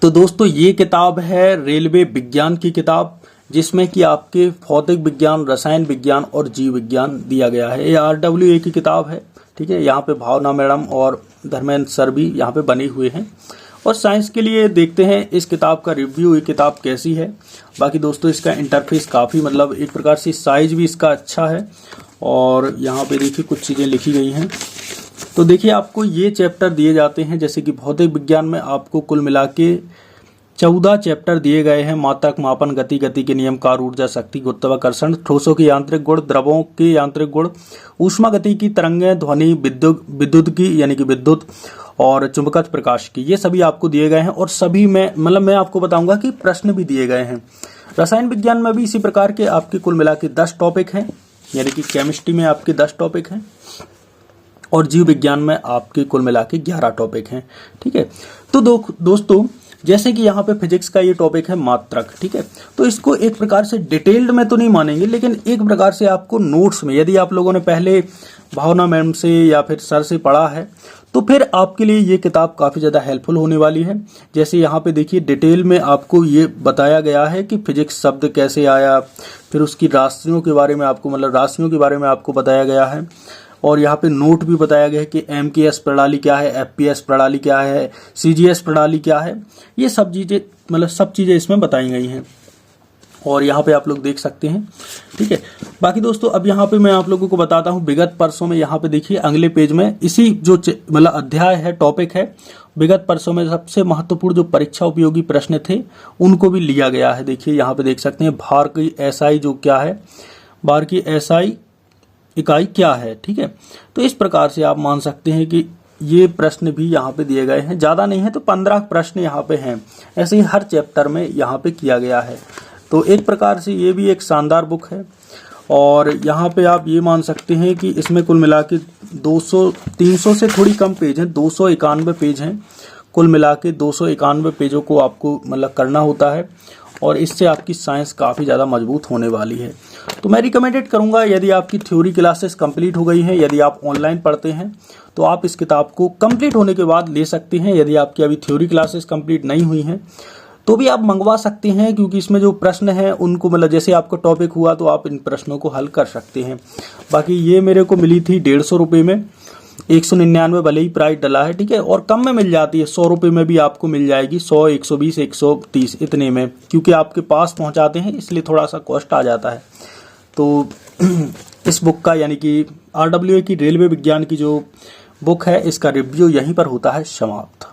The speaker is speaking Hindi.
तो दोस्तों ये किताब है रेलवे विज्ञान की किताब, जिसमें कि आपके भौतिक विज्ञान, रसायन विज्ञान और जीव विज्ञान दिया गया है। ये RWA की किताब है, ठीक है। यहाँ पे भावना मैडम और धर्मेंद्र सर भी यहाँ पे बने हुए हैं। और साइंस के लिए देखते हैं इस किताब का रिव्यू, ये किताब कैसी है। बाकी दोस्तों इसका इंटरफेस काफ़ी मतलब एक प्रकार से साइज भी इसका अच्छा है। और यहाँ पे देखिए कुछ चीज़ें लिखी गई हैं। तो देखिए आपको ये चैप्टर दिए जाते हैं, जैसे कि भौतिक विज्ञान में आपको कुल मिला के 14 चैप्टर दिए गए हैं। मात्रक, मापन, गति, गति के नियम, कार, ऊर्जा, शक्ति, गुरुत्वाकर्षण, ठोसों के यांत्रिक गुण, द्रवों के यांत्रिक गुण, ऊष्मा गति की तरंगें, ध्वनि, विद्युत की यानी कि विद्युत और चुंबकत्व प्रकाश की, ये सभी आपको दिए गए हैं। और सभी में मतलब मैं आपको बताऊंगा कि प्रश्न भी दिए गए हैं। रसायन विज्ञान में भी इसी प्रकार के आपके कुल मिला के 10 टॉपिक हैं, यानी कि केमिस्ट्री में आपके 10 टॉपिक हैं और जीव विज्ञान में आपके कुल मिला के 11 टॉपिक हैं, ठीक है। तो दोस्तों जैसे कि यहाँ पे फिजिक्स का ये टॉपिक है मात्रक, ठीक है। तो इसको एक प्रकार से डिटेल्ड में तो नहीं मानेंगे, लेकिन एक प्रकार से आपको नोट्स में, यदि आप लोगों ने पहले भावना मैम से या फिर सर से पढ़ा है तो फिर आपके लिए ये किताब काफ़ी ज़्यादा हेल्पफुल होने वाली है। जैसे यहाँ पे देखिए डिटेल में आपको ये बताया गया है कि फिजिक्स शब्द कैसे आया, फिर उसकी राशियों के बारे में आपको मतलब राशियों के बारे में आपको बताया गया है। और यहाँ पे नोट भी बताया गया है कि MKS प्रणाली क्या है, FPS प्रणाली क्या है, CGS प्रणाली क्या है, ये सब चीज़ें मतलब सब चीज़ें इसमें बताई गई हैं। और यहाँ पे आप लोग देख सकते हैं, ठीक है। बाकी दोस्तों अब यहाँ पे मैं आप लोगों को बताता हूँ विगत वर्षों में, यहाँ पे देखिए अगले पेज में इसी जो मतलब अध्याय है, टॉपिक है, विगत वर्षों में सबसे महत्वपूर्ण जो परीक्षा उपयोगी प्रश्न थे उनको भी लिया गया है। देखिए यहाँ पे देख सकते हैं भार की SI जो क्या है, भार की SI इकाई क्या है, ठीक है। तो इस प्रकार से आप मान सकते हैं कि ये प्रश्न भी यहाँ पे दिए गए हैं, ज़्यादा नहीं है तो 15 प्रश्न यहाँ पे हैं। ऐसे ही हर चैप्टर में यहाँ पे किया गया है। तो एक प्रकार से ये भी एक शानदार बुक है। और यहाँ पे आप ये मान सकते हैं कि इसमें कुल मिला के 300 से थोड़ी कम पेज हैं, 291 पेज हैं। कुल मिला के 291 पेजों को आपको मतलब करना होता है और इससे आपकी साइंस काफ़ी ज़्यादा मजबूत होने वाली है। तो मैं रिकमेंडेड करूँगा, यदि आपकी थ्योरी क्लासेस कंप्लीट हो गई हैं, यदि आप ऑनलाइन पढ़ते हैं तो आप इस किताब को कंप्लीट होने के बाद ले सकते हैं। यदि आपकी अभी थ्योरी क्लासेस कंप्लीट नहीं हुई हैं तो भी आप मंगवा सकते हैं, क्योंकि इसमें जो प्रश्न हैं उनको मतलब जैसे आपको टॉपिक हुआ तो आप इन प्रश्नों को हल कर सकते हैं। बाकी ये मेरे को मिली थी 150 रुपये में, 199 भले ही प्राइस डला है, ठीक है। और कम में मिल जाती है, 100 रुपये में भी आपको मिल जाएगी, 100, 120, 130 इतने में, क्योंकि आपके पास पहुंचाते हैं इसलिए थोड़ा सा कॉस्ट आ जाता है। तो इस बुक का यानी कि RWA की रेलवे विज्ञान की जो बुक है इसका रिव्यू यहीं पर होता है समाप्त।